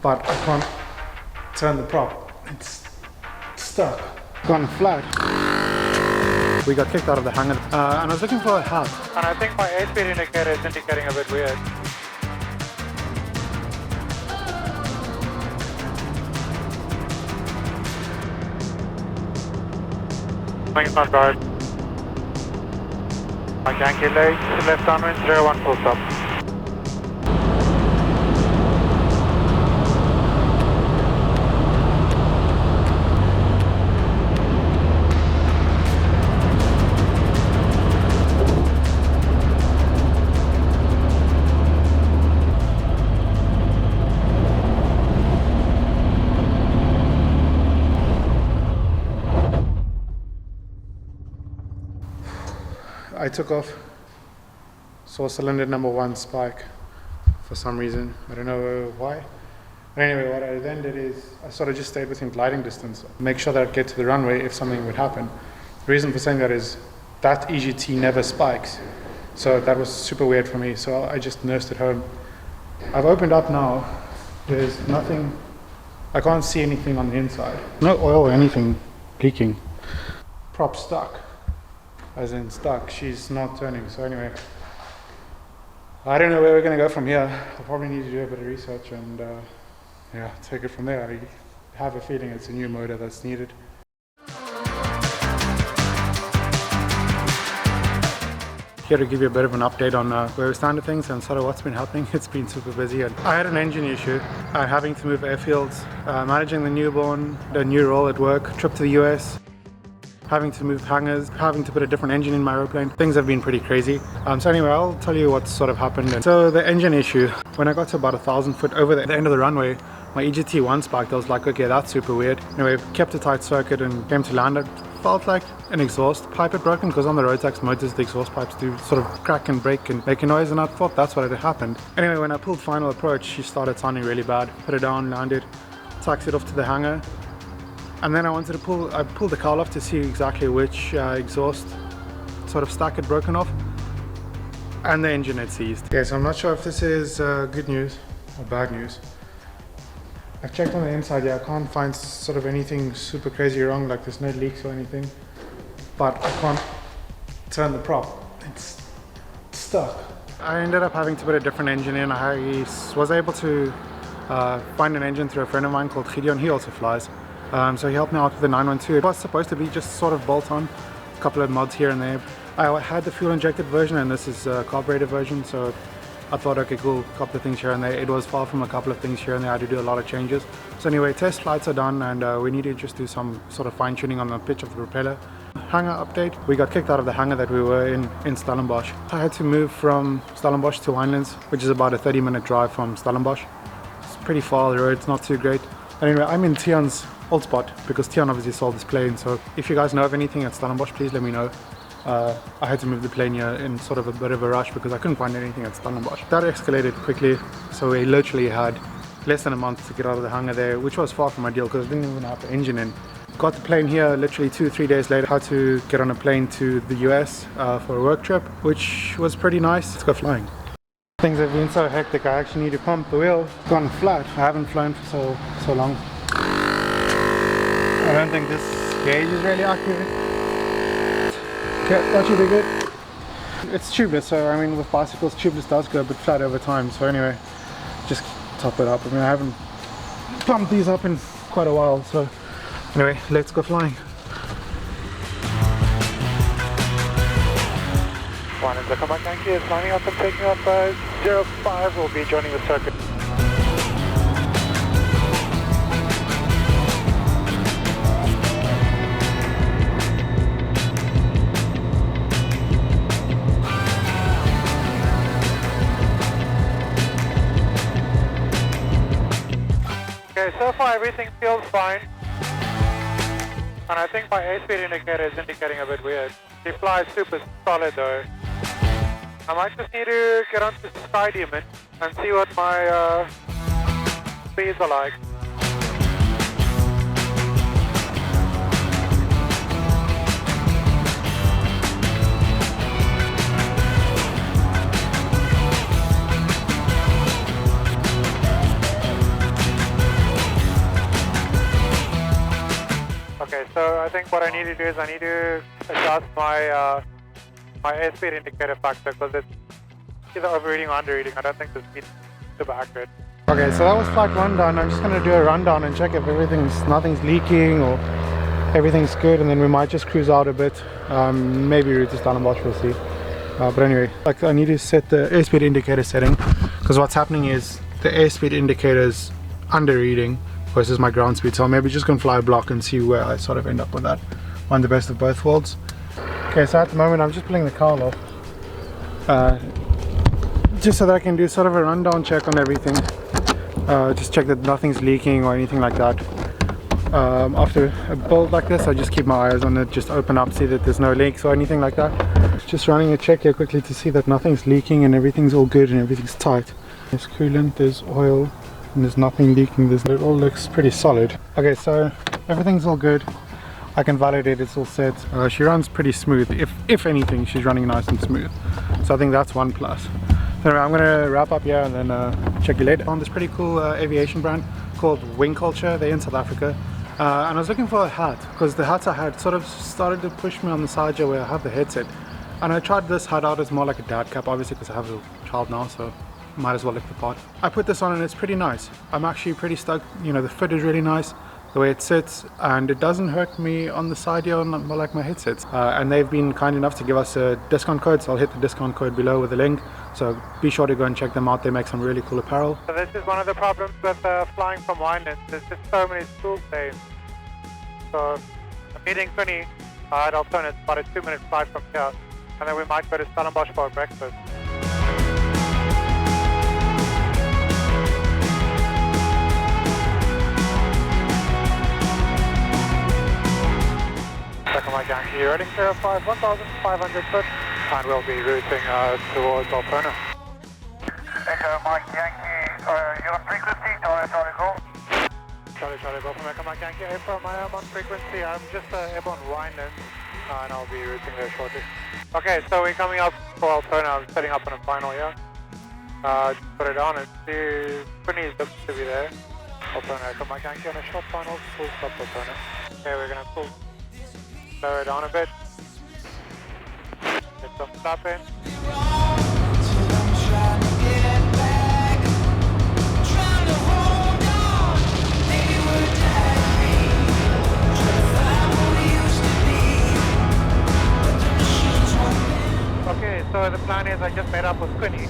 but I can't turn the prop. It's stuck. Gone flat. We got kicked out of the hangar and I was looking for a hat. And I think my airspeed indicator is indicating a bit weird. Wings not right. Yankee late, left downwind, 01 full stop. I took off, saw cylinder number 1 spike for some reason. I don't know why. But anyway, what I then did is I sort of just stayed within gliding distance, make sure that I'd get to the runway if something would happen. The reason for saying that is that EGT never spikes. So that was super weird for me. So I just nursed it home. I've opened up now. There's nothing, I can't see anything on the inside. No oil or anything leaking. Prop stuck. As in stuck, she's not turning. So anyway, I don't know where we're going to go from here. I'll probably need to do a bit of research and yeah, take it from there. I have a feeling it's a new motor that's needed. Here to give you a bit of an update on where we stand with things and sort of what's been happening. It's been super busy and I had an engine issue, having to move airfields, managing the newborn, the new role at work, trip to the US, having to move hangars, having to put a different engine in my aeroplane. Things have been pretty crazy. So anyway, I'll tell you what sort of happened. So the engine issue, when I got to about 1,000 foot over the end of the runway, my EGT1 spiked. I was like, okay, that's super weird. Anyway, kept a tight circuit and came to land. It felt like an exhaust pipe had broken because on the Rotax motors, the exhaust pipes do sort of crack and break and make a noise, and I thought that's what had happened. Anyway, when I pulled final approach, she started sounding really bad. Put it down, landed, taxied off to the hangar. And then I pulled the cowl off to see exactly which exhaust sort of stack had broken off. And the engine had seized. Okay, so I'm not sure if this is good news or bad news. I've checked on the inside, yeah, I can't find sort of anything super crazy wrong, like there's no leaks or anything. But I can't turn the prop. It's stuck. I ended up having to put a different engine in. I was able to find an engine through a friend of mine called Gideon. He also flies. So he helped me out with the 912. It was supposed to be just sort of bolt on, a couple of mods here and there. I had the fuel injected version and this is a carbureted version, so I thought, okay, cool, a couple of things here and there. It was far from a couple of things here and there. I had to do a lot of changes. So anyway, test flights are done and we need to just do some sort of fine tuning on the pitch of the propeller. Hangar update, we got kicked out of the hangar that we were in Stellenbosch. I had to move from Stellenbosch to Winelands, which is about a 30-minute drive from Stellenbosch. It's pretty far, the road's not too great. Anyway, I'm in Tian's old spot because Tian obviously sold this plane, so if you guys know of anything at Stellenbosch, please let me know. I had to move the plane here in sort of a bit of a rush because I couldn't find anything at Stellenbosch. That escalated quickly, so we literally had less than a month to get out of the hangar there, which was far from ideal because I didn't even have the engine in. Got the plane here literally 2-3 days later. Had to get on a plane to the US for a work trip, which was pretty nice. Let's go flying. Things have been so hectic, I actually need to pump the wheel. It's gone flat. I haven't flown for so long. I don't think this gauge is really accurate. Okay, that should be good. It's tubeless, so I mean with bicycles, tubeless does go a bit flat over time. So anyway, just top it up. I mean, I haven't pumped these up in quite a while, so anyway, let's go flying. One is the command Yankee is lining up and taking off 05, will be joining the circuit. Okay, so far everything feels fine. And I think my airspeed indicator is indicating a bit weird. She flies super solid though. I might just need to get onto the Sky Demon and see what my speeds are like. what I need to do is I need to adjust my my airspeed indicator factor because it's either overreading or underreading. I don't think the speed is super accurate. Okay, so that was flight 1 done. I'm just going to do a rundown and check if nothing's leaking or everything's good, and then we might just cruise out a bit. Maybe route to Stellenbosch, we'll see. But anyway, like, I need to set the airspeed indicator setting, because what's happening is the airspeed indicator is under reading versus my ground speed. So I'm maybe just going to fly a block and see where I sort of end up with that. Want the best of both worlds. Okay, so at the moment I'm just pulling the cowl off, just so that I can do sort of a rundown check on everything. Just check that nothing's leaking or anything like that. After a build like this, I just keep my eyes on it, just open up, see that there's no leaks or anything like that. Just running a check here quickly to see that nothing's leaking and everything's all good and everything's tight. There's coolant, there's oil, and there's nothing leaking. It all looks pretty solid. Okay, so everything's all good. I can validate it's all set. She runs pretty smooth. If anything, she's running nice and smooth. So I think that's one plus. So anyway, I'm gonna wrap up here and then check you later. On this pretty cool aviation brand called WingCulture. They're in South Africa. And I was looking for a hat, because the hats I had sort of started to push me on the side here where I have the headset. And I tried this hat out as more like a dad cap, obviously, because I have a child now, so might as well look the part. I put this on and it's pretty nice. I'm actually pretty stoked. You know, the fit is really nice, the way it sits, and it doesn't hurt me on the side here on like my headsets. And they've been kind enough to give us a discount code, so I'll hit the discount code below with a link. So be sure to go and check them out. They make some really cool apparel. So this is one of the problems with flying from Winelands. There's just so many school days. So I'm meeting Quinny at Altona. It's about a 2-minute flight from here, and then we might go to Stellenbosch for a breakfast. Second Mike Yankee, reading 05, 1,500 foot, and we'll be routing towards Altona. Echo Mike Yankee, you're on frequency, Charlie Call. Charlie, Golf from Echo Mike Yankee, April, I am on frequency. I'm just airborne Winelands, and I'll be routing there shortly. Okay, so we're coming up for Altona. I'm setting up on a final here. Just put it on and see. Quinny looks to be there. Altona, Echo Mike Yankee on a short final, full stop Altona. Okay, we're gonna slow it down a bit. Get some flap in. Okay, so the plan is I just met up with Quinny,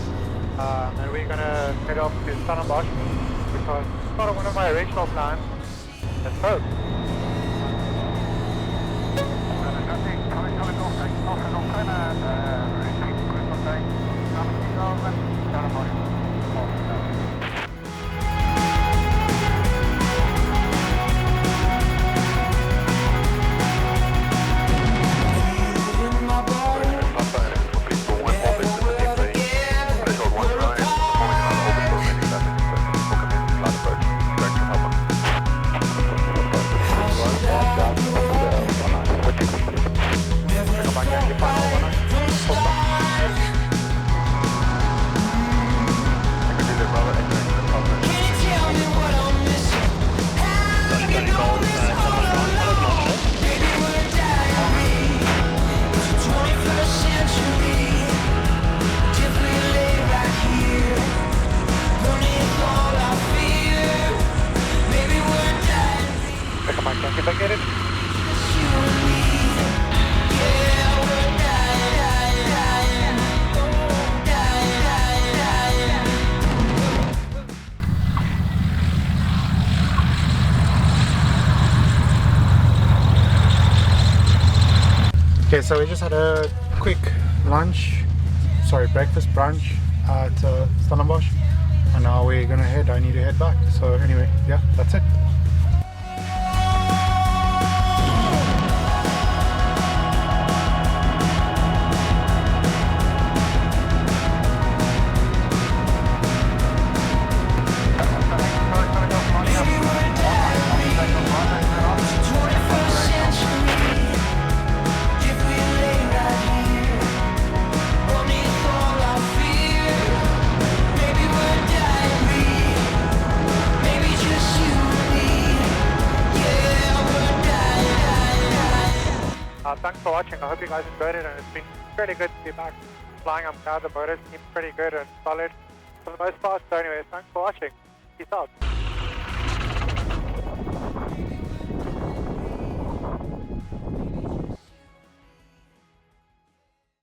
and we're gonna head off to Stellenbosch because it's sort of one of my original plans. Let's go. If I get it. Okay, so we just had a quick breakfast brunch at Stellenbosch, and now we're gonna I need to head back. So anyway, yeah, that's it. Maybe just you and me. Thanks for watching. I hope you guys enjoyed it, and it's been pretty good to be back flying. I'm glad the motors seem pretty good and solid for the most part. So anyway, thanks for watching. Peace out.